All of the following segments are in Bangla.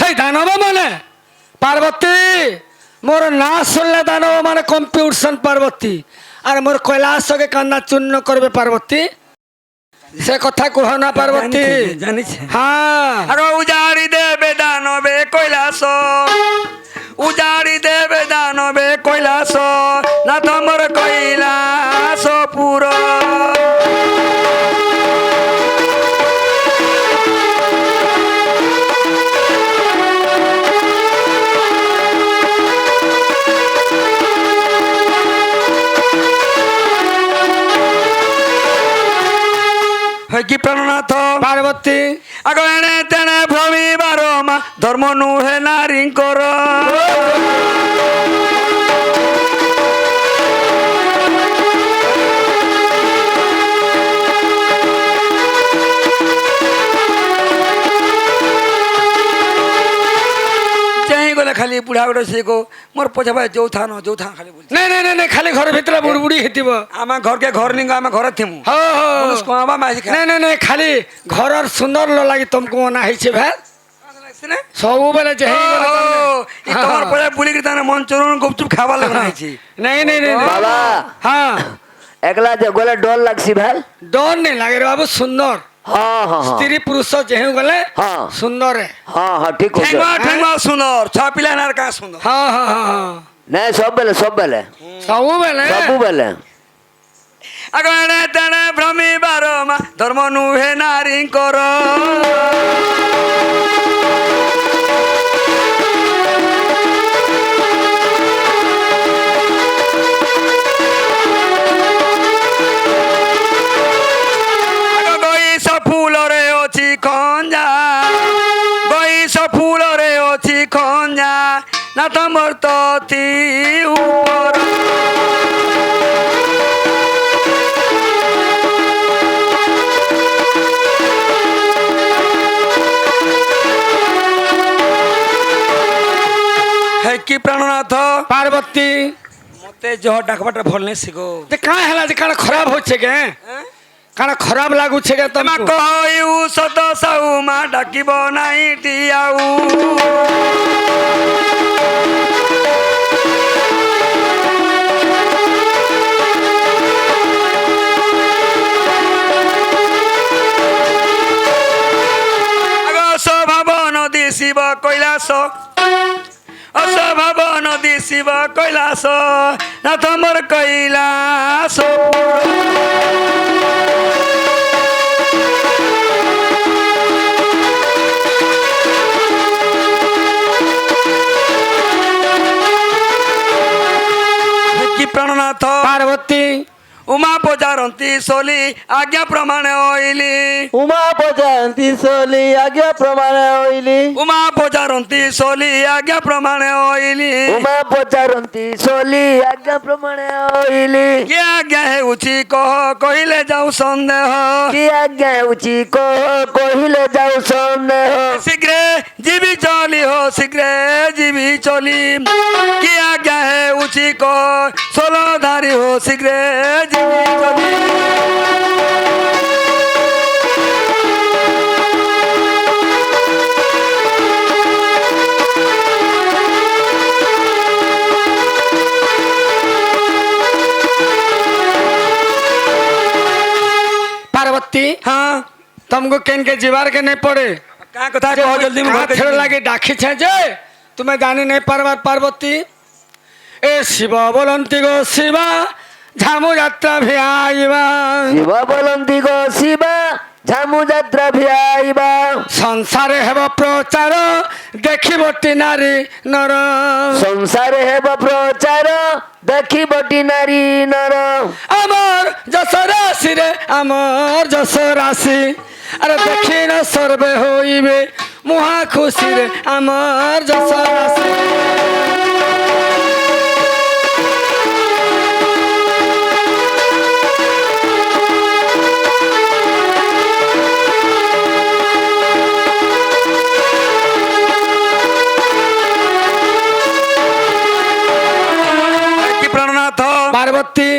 এই দানব মানে পার্বতী মোর না শুনলে দানব মানে কম্পিউটার পার্বতী আর মোর কৈলাসকে কান্না চূর্ণ করবে পার্বতী সে কথা কুহ না পার্বতী জানিছে হ্যাঁ আরো উজাড়ি দেবে দানবে কৈলাস উজাড়ি দেবে দানবে কৈলাস না তোমার কৈলাস পুর কি প্রাণনাথ পার্বতী আগ এনে তেনে ভ্রমিবার মা ধর্ম নুহে নারীঙ্কর গলে খালি বুড়া গোটে সে গো মোর পছা ভাই যৌথা খালি বলছি নাই নাই নাই নাই খালি ঘর ভিতরে বুড়ি বুড়ি হেতিব আমা ঘরকে ঘর নিঙ্গ আমা ঘরে থিমু হো হো কোয়াবা মাঝি নাই নাই নাই খালি ঘরর সুন্দর লাগি তোমাকে মনা হইছে ভাই ସବୁବେଳେ ଯେ ଇ ତମର ପରା ବୁଲିକି ତାନେ ମନ ଚରୁଣ ଗୁପଚୁପ ଖାଇବା ଲାଗି ନାଇଛି ନାଇଁ ନାଇଁ ନାଇଁ বাবা হ্যাঁ একলা যে গলে ডর লাগছি ভাল ডর নেই লাগে রে বাবু সুন্দর হ্যাঁ হ্যাঁ হ্যাঁ স্ত্রী পুরুষ যেহেতু গলে হ্যাঁ সুন্দর হ্যাঁ হ্যাঁ ঠিক আছে ঠেঙ্গা ঠেঙ্গা সুন্দর ছ পিলা নার কা সুন্দর হ্যাঁ হ্যাঁ হ্যাঁ হ্যাঁ না সব বেলে ସବୁବେଳେ সবু বেলে আগনে তেনে ভ্রমিবার মা ধর্ম নুহে নারীঙ্কর ফুলরে অছি খঞ্জা বৈশ ফুলরে অছি খঞ্জা না তোমার ততি উপর হে কি প্রাণনাথ পার্বতী মতে জহ ডাকবাটা ভাল নেই শিখো যে কাঁ হেলা যে কাণ খরাব হচ্ছে কে কাণ খরাব লাগুছে কে মা তোমাকে কইউ সত সাউ মা ডাকিব নাই টিয়াউ স্বভাব নদী শিব কৈলাস অস্বভাব নদী শিব কৈলাস না তোমার কৈলাস কি প্রাণনাথ পার্বতী উমা পচারন্তী সলি আজ্ঞা প্রমাণে হইলি উমা পজান্তি সলি আগে প্রমাণে হইলি উমা পচারন্তী সলি আজ্ঞা প্রমাণে হইলি উমা পচারন্তি সলি আগে প্রমাণে হইলি কি আজ্ঞা হেউছি কহ কহিলে যাও সন্দেহ কি আজ্ঞা উচি কহিলে যাও সন্দেহ শীঘ্র জীবি চলি হো শীঘ্র জীবি চলি কি আজ্ঞা হেউছি কহ ষোলধারী হো শীঘ্র জীবি চলি पार्वती हाँ तुमको केन के जीवार के नहीं पड़े का कथा कहो जल्दी में घर के छेड़ लागे डाकी छे जे तुम्हें जानी नहीं पारबार पार्वती ए शिव बोलंती गो शिवा झामू यात्रा भी आईबा শিব বলন্তি গো শিবা ঝামু যাত্রা ভিয়াইবা संसार हेब प्रचार देखिबटी नारी नर সংসারে হেব প্রচার দেখিবটি নারী নর আমার যশ রাশি রে আমার যশ রাশি আরে দেখি না সর্বে হইবে মহা খুশি রে আমার যশ রাশি কি প্রাণনাথ পার্বতী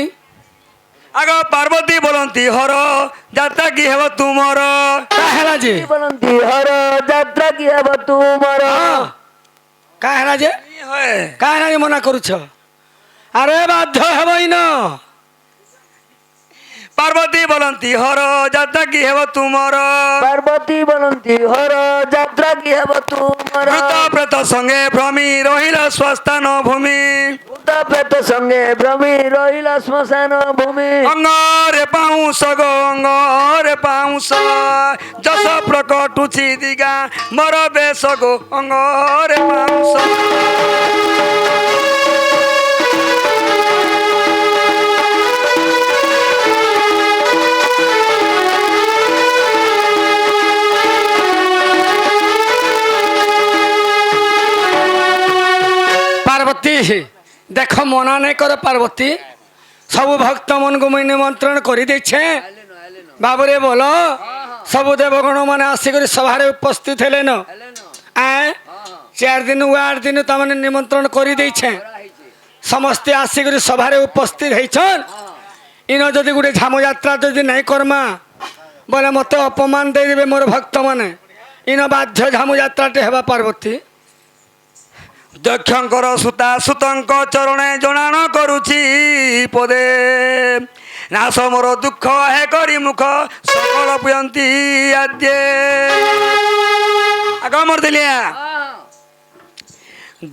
আগ পার্বতী বলন্তি হর যাত্রা কি হেব তুমর ହେଲା ଯେ ବୋଲନ୍ତି ହର ଯାତ୍ରା କି ହେବ ତୁମର ହଁ କାଁ ହେଲା ଯେ ନି ହଏ କାଁ ହେଲା ଯେ ମନା କରୁଛ ଆରେ ବାଧ୍ୟ ହେବ ଇନ ପାର୍ବତୀ ବୋଲନ୍ତି ହର ଯାତ୍ରା କି ହେବ ତୁମର ପାର୍ବତୀ ବୋଲନ୍ତି ହର ଯାତ୍ରା କି ହେବ ତୁମର ଭୂତ ପ୍ରେତ ସଙ୍ଗେ ଭ୍ରମି ରହିଲ ସ୍ୱସ୍ଥାନ ଭୂମି ଭୂତ ପ୍ରେତ ସଙ୍ଗେ ଭ୍ରମି ରହିଲା ଶ୍ମଶାନ ଭୂମି ଅଙ୍ଗରେ ପାଉଁଶ ଗୋ ଅଙ୍ଗରେ ପାଉଁଶ ଯଶ ପ୍ରକଟୁଛି ଦିଗା ମୋର ବେଶ ଗୋ ଅଙ୍ଗରେ ପାଉଁଶ পার্বতী দেখ মনা নাই কর পার্বতী সবু ভক্ত মনকু মুই নিমন্ত্রণ করে দিয়েছে বাবুরে বল সবু দেবগণ মানে আসিকি সভারে উপস্থিত হলে ন আয় 4 দিন 8 দিন তাମାନେ নিমন্ত্রণ করে দিয়েছে সমস্তে আসিকি সভারে উপস্থিত হয়েছন ইন যদি গোটে ঝামুযাত্রা যদি নাই কর্মা বলে মতো অপমান দেবে মোর ভক্ত মানে ইন বাধ্য ঝামুযাত্রাটি হেবা পার্বতী ଦକ୍ଷଙ୍କର ସୂତା ସୂତଙ୍କ ଚରଣେ ଜଣାଣ କରୁଛି ପଦେ ନାଶ ମୋର ଦୁଃଖ ହେ କରି ମୁଖ ସକଳ ପିଅନ୍ତି ଆଦ୍ୟେ ଆଗ ମର ଦେଲିଆ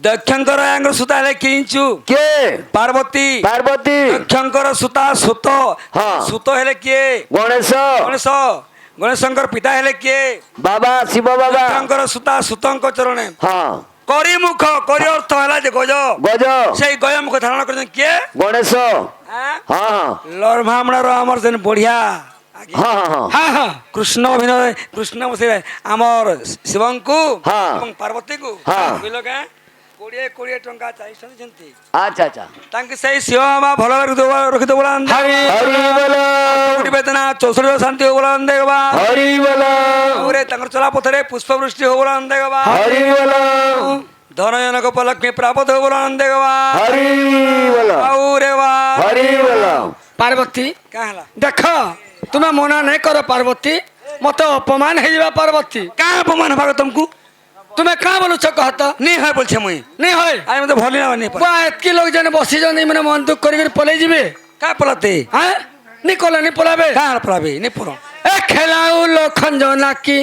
ଦକ୍ଷଙ୍କର ଆଙ୍ଗର ସୂତା ହେଲେ କିଞ୍ଚୁ କିଏ ପାର୍ବତୀ ପାର୍ବତୀ ଦକ୍ଷଙ୍କର ସୂତା ସୂତ ହଁ। ସୂତ ହେଲେ କିଏ ଗଣେଶ ଗଣେଶ ଗଣେଶଙ୍କର ପିତା ହେଲେ କିଏ ବାବା ଶିବ ବାବା ଦକ୍ଷଙ୍କର ସୂତା ସୂତଙ୍କ ଚରଣେ ହଁ କରି ମୁଖ କରି ଅର୍ଥ ହେଲା ଯେ ଗଜ ଗଜ ସେଇ ଗୟ ମୁଖ ଧାରଣ କରିଛନ୍ତି କିଏ ଗଣେଶ ହଁ ଲର୍ଭାମଣାର ଆମର ଯେନ୍ ବଢିଆ ହଁ ହଁ হ্যাঁ হ্যাঁ କୃଷ୍ଣ ଅଭିନୟ କୃଷ୍ଣ ବସେଇବେ ଆମର ଶିବଙ୍କୁ ହଁ। ଏବଂ ପାର୍ବତୀକୁ ହଁ। ବୁଝିଲ କାଁ 20 ଟଙ୍କା ଚାହିଁଛନ୍ତି ଆଚ୍ଛା ଆଚ୍ଛା ତାଙ୍କେ ସେଇ ଶିବ ମା ଭଲ ରଖିଦେବ হরি ହରି ବୋଲ ବେଦନା 64 ଶାନ୍ତି ହବ ଦେବା ହରି ବୋଲ ତାଙ୍କର ଚଲା ପଥରେ ପୁଷ୍ପବୃଷ୍ଟି ହବ ଦେବା ହରି ବୋଲ ଧନଜନକ ଉପଲକ୍ଷ୍ମୀ ପ୍ରାପ୍ତ ହବ ଦେବା ହରି ବୋଲ ଆଉ ରେ ବା ହରି ବୋଲ পার্বতী କାଁ ହେଲା দেখ তুমি মনা নাই কর পার্বতী মতো অপমান হয়ে যাবা পার্বতী କାଁ ଅପମାନ ହେବା ତମକୁ তুমি কাঁ বলুছ কহত ନି হয় বলছে মুই নি হয় আই মতে ভলি না নি বা এতকি লোক যেন বসিছেন মানে মন দুঃখ করি পলাই যাবে কা পলাতে হ্যাঁ নি কলে নি পলাবে কা পলাবে নি পড়ো এ খেলাউ লক্ষণ নাকি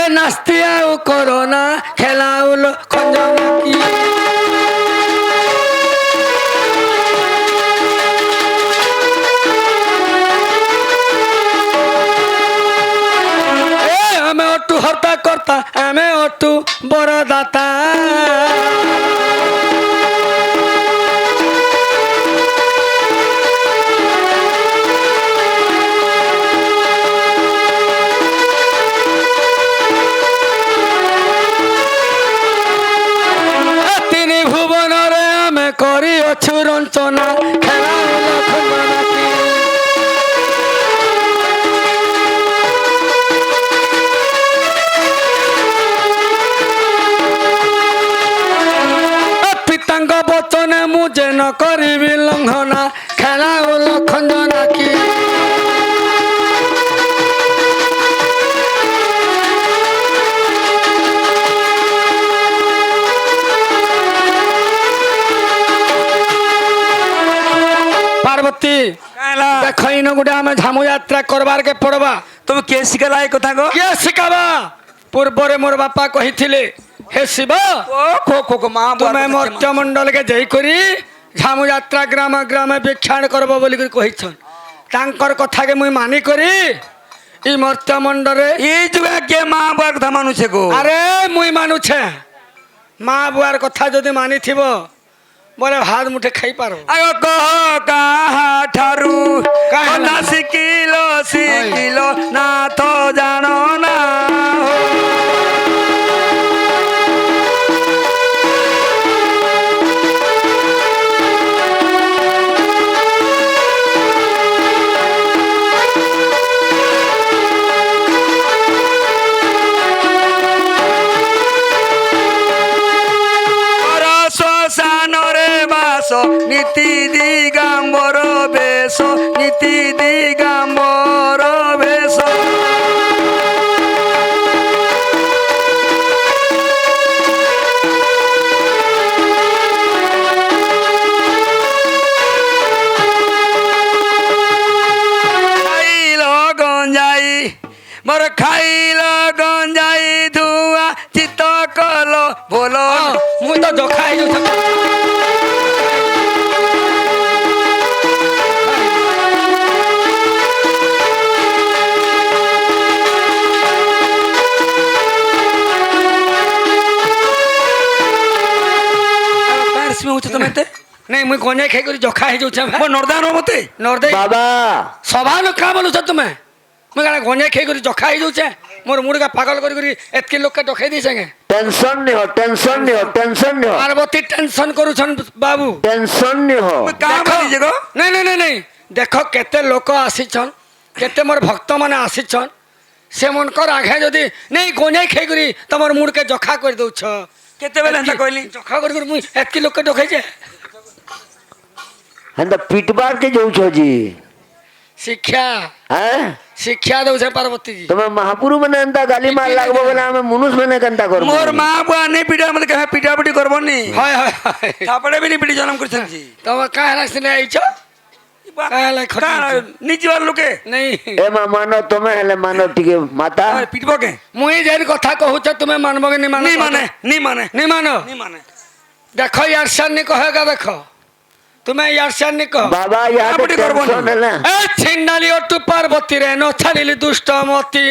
এ নাস্তি আউ করোনা খেলাউ লক্ষণ নাকি এ আমি অটু হর্তা কর্তা আমি অটু বড় দাতা তিনি ভুবনরে আমি করি অছু রঞ্চনা খেলা লক্ষণ নাকি পিতাঙ্গ বচনে মু যেন করিবি লঙ্ঘনা খেলা লক্ষণ নাকি পার্বতী কালা দেখ ইন গোটে আমি ঝামু যাত্রা করবার কে পড়বা তুমি কে শিখালা এই কথা গো কিଏ শিখাবা পূর্বরে মোর বাপা কহিଥିଲେ হে শিব ও কো কো কো মা তুমি মর্ত্যমণ্ডলকে যাইকরি ঝামু যাত্রা গ্রামে গ্রামে ভিক্ষাণ করব বলি কহিছন তাঙ্কর কথাকে মুই মানি করি ই মর্ত্যমণ্ডলে এই যুগে কে মা বুয়ার কথা মানুছে গো আরে মুই মানুছে মা বুয়ার কথা যদি মানিথিব বলে ভাত মুঠে খাই পারো আগ কহ কাহা ঠারু কাহা কথা শিখিল না তো জানো না শ্মশানরে বাস নীতি দিগাম্বর বেশ নীতি দিগাম্বর বেশ কল ভোল মুই তো জখা ହେଇଯାଉଛେ হচ্ছে তুমি এতে ନାଇଁ ମୁଇଁ ଗଞ୍ଜେଇ ଖାଇକରି ଜଖା ହେଇଯାଉଛେ ନର୍ଦାନ ମତେ ନର୍ଦେଇ ବାବା ସଭା ଲୋକ କାଁ ବୋଲୁଛ ତୁମେ ମୁଇଁ କାଣା ଗଞ୍ଜେଇ ଖାଇକରି ଜଖା ହେଇଯାଉଛେ ମୋର ମୁଡ଼କା ପାଗଲ କରିକରି ଏତ୍କି ଲୋକ ଡକେଇ ଦେଇଛେ କେ টেনশন নিহ টেনশন নিহ টেনশন নিহ ପାର୍ବତୀ ଟେନସନ କରୁଛନ୍ ବାବୁ টেনশন নিহ କାଁ ଭାବିଛେ ଗୋ ନାଇଁ ନାଇଁ ନାଇଁ ନାଇଁ ଦେଖ କେତେ ଲୋକ ଆସିଛନ୍ କେତେ ମୋର ଭକ୍ତମାନେ ଆସିଛନ୍ ସେମାନଙ୍କର ଆଘେ ଯଦି ନାଇଁ ଗଞ୍ଜେଇ ଖାଇକରି ତମର ମୁଡ଼କେ ଜଖା କରିଦଉଛ କେତେବେଳେ ହେନ୍ତା କହିଲି ଜଖା କରିକରି ମୁଇଁ ଏତ୍କି ଲୋକ ଡକେଇଛେ হেন্দা পিটবার কে যাউছ জি ଶିକ୍ଷା হ্যাঁ ଶିକ୍ଷା ଦଉଛେ ପାର୍ବତୀ ଜି তুমি মহাপুরু মানে এন্তা গালি মার লাগবো বলে আমি মনুষ মানে কেনতা করব মোর মা বুয়া নেই পিটা মতে কাহে পিটা পিটি করবনি হয় হয় হয় তাপড়ে বিনি পিটি জন্ম করছেন ତମେ କାଁ ହେଲା ସିନେ ଆଇଛ କାଁ ହେଲା ଖଟି ନିଜର ଲୋକେ ନାଇଁ এ মা মানো তুমি হেলে মানো টিকে মাতা পিটব কে ମୁଇଁ ଯେନ୍ କଥା କହୁଛ ତୁମେ ମାନବ କି ନି নি ମାନେ নি ମାନେ ନି ମାନ নি ମାନେ ଦେଖ ୟାର ସାନି କହେଗା ଦେଖ ତୁମେ ୟାର ସାନି କହ বাবা ইয়াতে আপনি করবো না। টেনশন হেলে ଏ ଛିଣ୍ଡାଲି ଅଟୁ ପାର୍ବତୀ ରେ ନ ଛାଡ଼ିଲି ଦୁଷ୍ଟ ମତି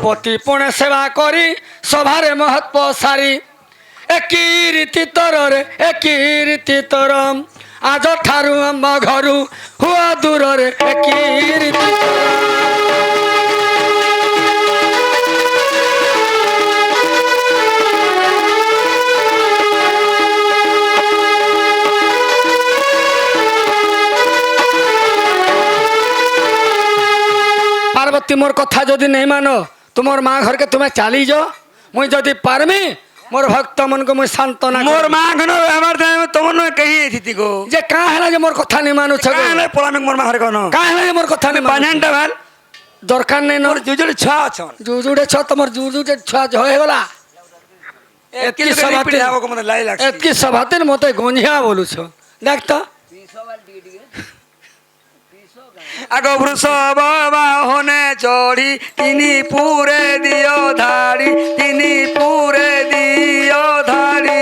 ପତି ପୁଣେ ସେବା କରି ସଭାରେ ମହତ୍ଵ ସାରି ଏକି ରୀତି ତରରେ ଏକି ରୀତି ତର ଆଜ ଠାରୁ ଆମ ଘରୁ ହୁଅ ଦୂରରେ ଏକି ରୀତି পার্বতী মোর কথা যদি নেই মান তোমার মা ঘরকে তুমি চালি যাও মুই যদি পারমি মোর ভক্ত মনকে মুই সান্ত্বনা মোর মা ঘন আমার তোমার নয় কহি থিতি গো যে কাঁ হেলা যে মোর কথা নেই মানুছ কাহে পলামিক মোর মা ঘরে কোন কাঁ হেলা যে মোর কথা নেই বানানটা ভাল দরকার নেই মোর জুজুড়ি ছ আছন জুজুড়ে ছ তোমার জুজুড়ে ছ হয়ে গলা এতকি সবাতে পিটি যাবো কো মতে লাই লাগছে এতকি সভাতের মতে গঞ্জিয়া বলুছ দেখ তো আগ বৃষভ বাহনে চড়ি তিনি পুরে দিও ধাড়ি তিনি পুরে দিও ধাড়ি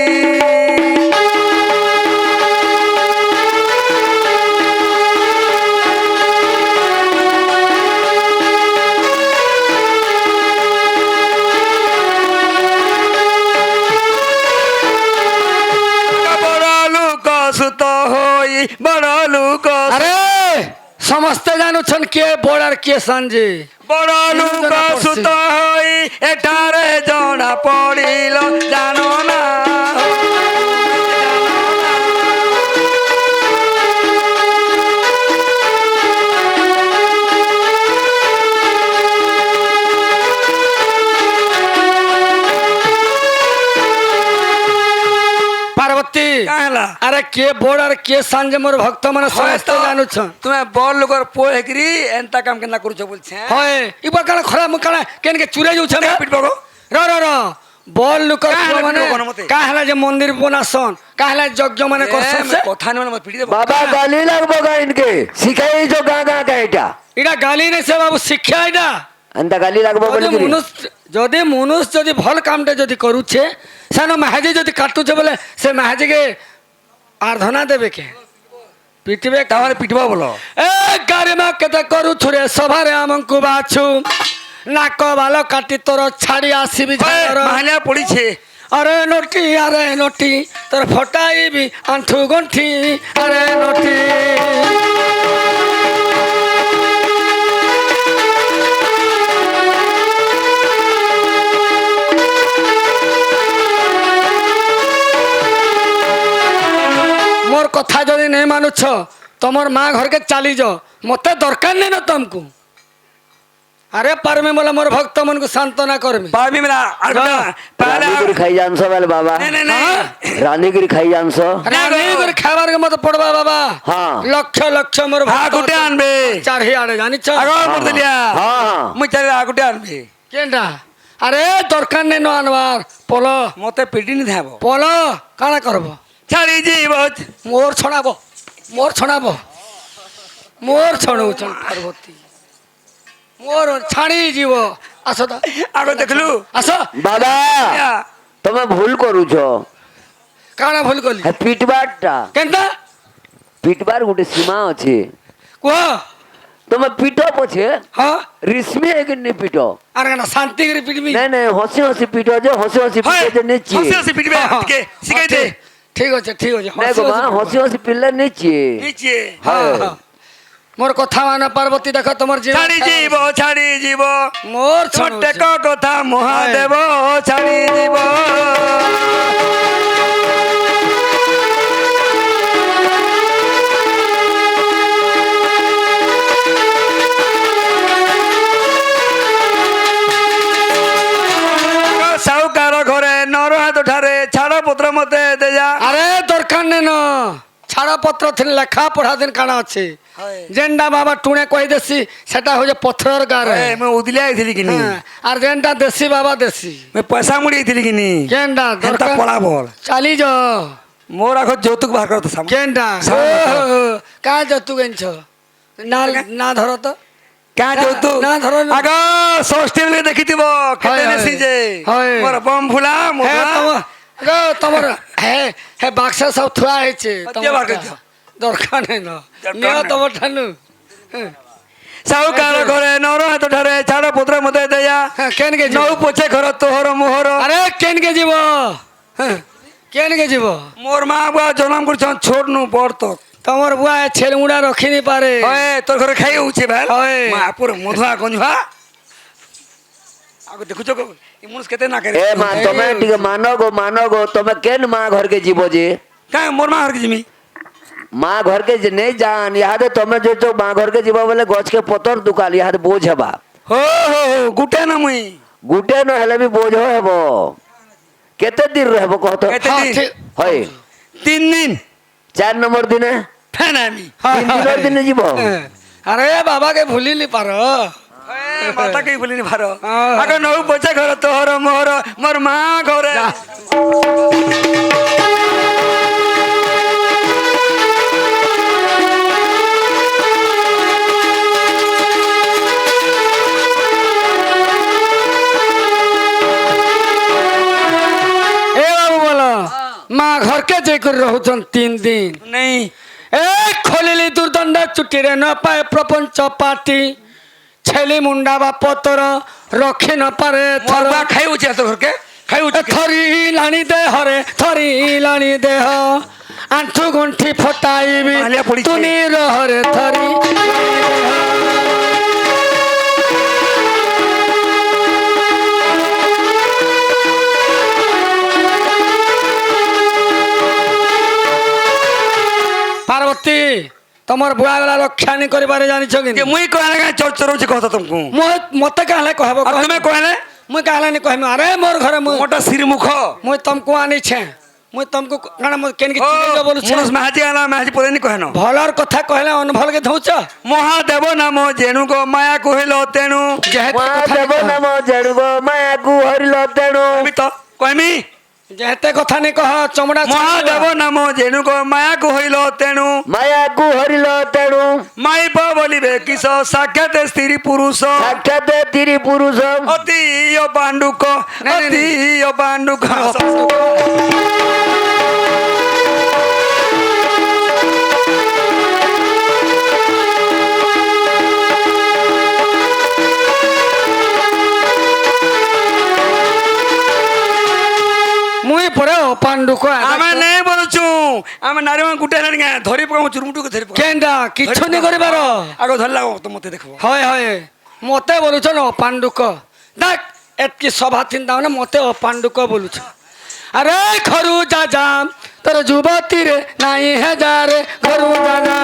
বড় লোক সুত হই বড় লোক আরে সমস্ত জানুছন কে বড় আর কে সাঞ্জে বড় লোক সুত হই এটারে জনা পড়িল জানো না পার্বতী কাহলা আরে কে বড় আর কে সাঞ্জে মোর ভক্ত মানে সমস্ত জানুছন তুমি বড় লোকর পুଅ ହେଇକିରି ଏନ୍ତା କାମ କେନ୍ତା କରୁଛ ବୋଲଛେ হয় ইবার কানা খরা মু কানা কেন কে চুরে যাউছ ପିଟବ গো র র র বল লোক কাহ হেলা মানে পিটব কোন মতে? কাহলা যে মন্দির বনাসন কাহলা যজ্ঞ মানে করছন সে কথা নি মানে পিটি দেব বাবা গালি লাগবো গা ইনকে শিখাইছ গা গা কা এটা এটা গালি নেই সে বাবু শিক্ষা এটা এন্তা গালি লাগবো বলি যদি মনুষ্য যদি ভাল কামটা যদি করুছে সেন মাহাজি যদি কাটুছে বলে সে মাহাজিকে আরাধনা দেবে কে পিটবে তাহলে পিটব বল এ গারিমা কেতে করুছু রে সভারে আমঙ্কু বাছু নাক বাল কাটি তোর ছাড়ি আসিবি ঝাড়র মাহালিয়া পড়িছে আরে নটি তোর ফটাইবি আঁঠু গণ্ঠি আরে নটি মোর কথা যদি নেই মানুছ তোমার মা ঘরকে চালি যাও মতে দরকার নেই না তমকু আরে পারমি বলে মোর ভক্ত মনকু সান্ত্বনা করবি পাবি মেরা আরটা পালা রানী করে খাই জানছ বলে বাবা নে নে নে রানী করে খাই জানছ রানী করে খাবার কে মতো পড়বা বাবা হ্যাঁ। লক্ষ লক্ষ মোর আগুটে আনবে চার হিয়াড়ে জানিছ আগ মরদলিয়া হ্যাঁ মুই চাই আগুটে আনবে কেনটা আরে দরকার নেই ন আনবার পল মতে পিটি নি থাকব পল কাଣା করব ছাড়ি যাইব মোর ছড়াব মোর ছড়াউছন পার্বতী মোর ছাড়ি যাব আস তো আগ দেখলু আস বাবা ତମେ ଭୁଲ କରୁଛ। କାଣା ଭୁଲ କଲି ହେ ପିଟବାରଟା କେନ୍ତା ପିଟବାର ଗୋଟେ ସୀମା ଅଛି। କୁହ ତମେ ପିଟ ପଛେ ହଁ ରିସ୍ମି ହେଇକି ନି ପିଟ। ଆରେ କାଣା ଶାନ୍ତି କରି ପିଟବି ନାଇଁ ନାଇଁ ହସି ହସି ପିଟ ଯେ ହସି ହସି ପିଟ ଯେ ନେଚି। ହସି ହସି ପିଟିବେ ଟିକେ ଶିଖେଇ ଦେ ঠিক আছে ঠিক আছে ନାଇଁ ହସି ଗো ମା ହସି ହସି ହସି ପିଲେ ନେଚି। নিচে ହଁ ହଁ মোর কথা মানে পার্বতী দেখো তোমার জীবন ছাড়ি জীব ছাড়ি জীব মোর তোমার ছাড় টেক কথা মহাদেব ছাড়ি জীব সাউকার ঘরে নর হাত ঠারে ছাড় পত্র মতে দেয়া আরে দরকার নেই না ছাড়পত্র থিলে লেখা পড়া দিন কাଣା আছে হয়। যেনটা বাবা টুণে কই দেছি সেটা হচ্ছে পথর গারে ମୁଁ ଉଦିଲିଆ ହେଇଥିଲି କିନି আর যেনটা দেশি বাবা দেশি ମୁଁ ପଇସା ମୁଡ଼ି ହେଇଥିଲି କିନି কেনটা হেନ୍তা দরকার পড়া বল চালি যা ମୋର ଆଗ যৌতুক ବାହାର କରତ ସାମ কেনটা কাঁ যতু গেছ না না ধরো তো କାଁ ଯୌତୁକ ନା ଧର ନା। ଆଗ ଷଷ୍ଠୀ ବେଳେ ଦେଖିଥିବ କେତେ হয়, ବେଶୀ ଯେ হয়। ମୋର ବମ୍ ଫୁଲା হ্যাঁ তোমার হ্যাঁ হ্যাঁ বাক্সা সব থুয়া হয়েছে দিয়ে বার করে দিও। দরকার নেই না দরকার নিও নাই। তোমার ঠানু ସାହୁକାର ଘରେ ନର ହାତ ଠାରେ ଛାଡ଼ ପତ୍ର ମତେ ଦେୟା হ্যাঁ কেন কে ନଉ যাব ପଛେ ଘର ତୋହର ମୋହର আরে কেন কে যাব হ্যাঁ, কেন কে যাব মোর মা বুয়া জନম করছন ছোট নু বড় তক তোমার বুয়া ছেলে মুড়া রখিনি পারে হয়ে তোর ঘরে খাই হচ্ছে ভাই হয়। মা পুরো মধুয়া গঞ্জুয়া আগে দেখুছ এই মনুষ কেতে না করে এ মা তমে টিকে মান গো তমে কেন মা ঘরকে জীব যে কাই মোর মা ঘরকে জিমি মা ঘরকে যে নেই যান ইহাদে তমে যে তো মা ঘরকে জীব বলে গছকে পতর দুকাল ইহাদে বোঝ হেবা হো হো গুটে না মুই গুটে ন হেলে বি বোঝ হেব কেতে দিন রহব কহত কেতে হ্যাঁ, দিন ঠিক। হয় 3 দিন 4 নম্বর দিনে ফেন আমি 3 দিনের দিনে জীব হ্যাঁ। আরে বাবাকে ভুলিলি পার মাতা কই বলিনি ভার হ্যাঁ। আগে নউ পছে ঘর তোহর মোহর মোর মা ঘরে এ বাবু বলো মা ঘরকে যে করে রহুছন 3 দিন নেই এ খোলিলি দুর্দণ্ড চুটিরে ন পায় প্রপঞ্চ পাটি ছেলে মুন্ডা বা পতর রক্ষি ন পারে মোর থর বা খাই হচ্ছে তোর ঘরকে খাই হচ্ছে থরি লানি দেহরে থরি লানি দেহ আঁঠু গণ্ঠি ফটাইবি মালিয়া পড়িছে। তুনি রহরে থরি পার্বতী তোমার বুয়া গলা রক্ষা নি করিবারে জানিছ কি যে মুই কহলে কাই চর চরউছি কথা তুমকু মতে কাহলে কহব আর তুমি কহলে মুই কাহলে নি কহমি আরে মোর ঘরে মুই মোটা শ্রীমুখ মুই তমকু আনিছে মুই তমকু কানা মুই কেন কি চিনি বলুছ মনুষ মাহাজি আলা মাহাজি পদেনি কহেন ভলর কথা কহলে অনভলকে ধৌছ মহাদেব নাম জেনু গো মায়া কহিল তেণু যেহেতু মা কথা দেব নাম জেড়ু গো মায়াকু হরিল তেণু কইমি তো কইমি যেহেতু কথা নি কহ চমড়া মহাদেব নাম জেনু গো মায়া কহিল তেণু মায়াকু হরিল তেণু মাইব বলিবে কিস সাক্ষাৎ স্ত্রী পুরুষ সাক্ষাৎ তিরি পুরুষ অতি পাণ্ডুক নাই, নাই। অতি পাণ্ডুক মুই পরে পাণ্ডুক ଆମେ ନେଇ ବୋଲୁଛୁ ଆମେ ନାରୀ ମାନେ ଗୁଟେ ହେଲାଣି ଗାଁ ଧରି ପକାଉ ଚୁରୁମୁଟୁକୁ ଧରି ପକାଉ কেনটা কিচ্ছু নি করিবার ଆଗ ଧରିଲା ତ ମତେ ଦେଖିବ হয় হয় মতে বলুছ ন পাণ্ডুক দেখ এতকি সভা চিন্তা মানে মতে অপাণ্ডুক বলুছ আরে ঘরু যা যা তোর যুবতী রে নাই হে যা রে ঘরু যা যা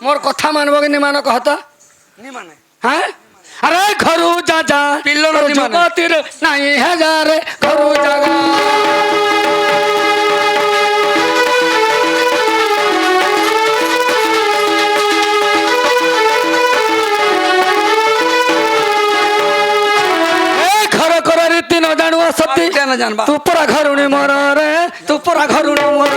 মোর কথা মানব কি নি মান কহত নি মানে হ্যাঁ আরে ঘরু যা যা পিল্লো তোর নদী মানে। যুবতী রে নাই হে যা রে ঘরু যা যা সত্যি কেন জানবা? তু পরা ঘরুণী মোর রে তু পরা ঘরুণী মোর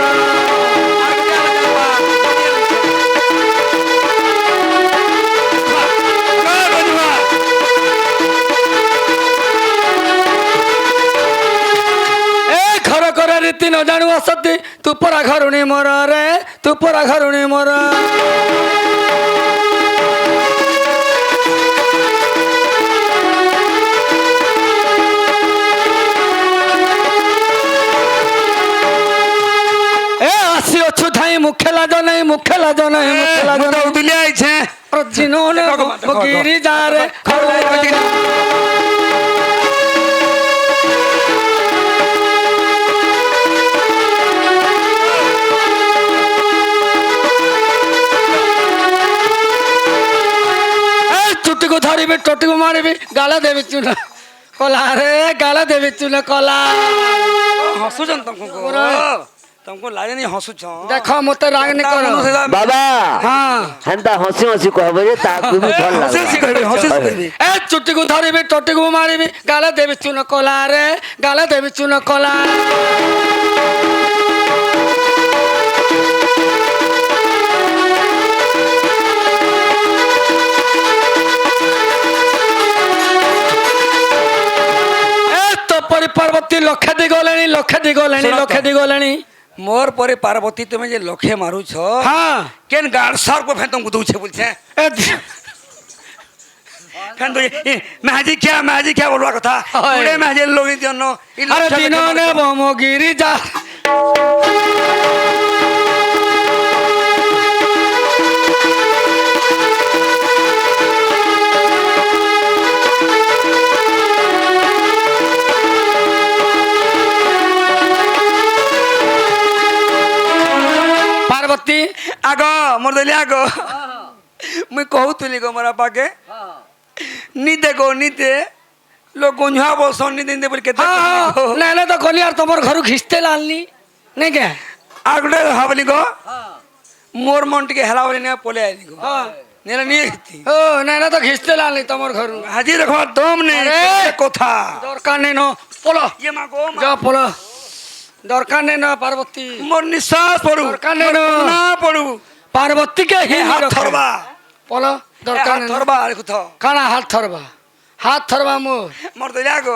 এ ঘর করে রীতি ন জানু সত্যি তু পরা ঘরুণী মোর রে তু পরা ঘরুণী মোর এ আসি অছু ধাই মুখে লাজ নাই মুখে লাজ নাই মুখে লাজ নাই উদুলি আইছে জিনোন গিরি যারে চুটিକୁ ଧରିବି ଟଟିକୁ ମାରିବି ଗାଳ ଦେବି ଚୁନ କଲା ରେ ଗାଳ ଦେବି ଚୁନ କଲା ହସୁଛନ୍ ତମକୁ ତମକୁ ଲାଗେନି ହସୁଛ ଦେଖ ମତେ ରାଗନି କର বাবা ହଁ হেনতা হসি হসি কহব যে তাকু বি ভাল ହସି ହସି କହିବି ହସି ହସି କହିବି ଏ ଚୁଟିକୁ ଧରିବି ଟଟିକୁ ମାରିବି ଗାଳ ଦେବି ଚୁନ କଲା ରେ ଗାଳ ଦେବି ଚୁନ କଲା পরি পার্বতী লক্ষে দি গলেনি লক্ষে দি গলেনি লক্ষে দি গলেনি মোর পরে পার্বতী তুমি যে লক্ষ্যে মারুছ হ্যাঁ কেন গাড় সর কো ফেন তুমকু দউছে বলছে এ কেন তো ম্যাজিক क्या বলবা কথা হয়। পুরে ম্যাজিক লগি জন্য আরে দিন নে বমগিরি যা পার্বতী আগ মোর দলি আগ মুই কহুতুলি গো মোরা পাকে নিতে গো নিতে লোক গুঞ্জা বসন নি দিন বলি কেতে না না তো গলি আর তোমার ঘর ঘিসতে লালনি নাই কে আগলে হাবলি গো মোর মন টিকে হেলা বলি না পলে আইলি গো নেলা নিয়ে গেছি ও না না তো ঘিসতে লালনি তোমার ঘর হাজির রাখবা দম নেই আরে! কথা দরকার নেই ন পলো ইয়ে মা গো যা পলো দরকার নেই না পার্বতী মোর নিঃশ্বাস পড়ু দরকার নেই না। না পড়ু পার্বতী কে হি হাত থরবা পলো দরকার নেই না। থরবা আর কোথাও কানা হাত থরবা হাত থরবা মোর মোর দলি আগ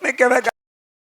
মে কেবে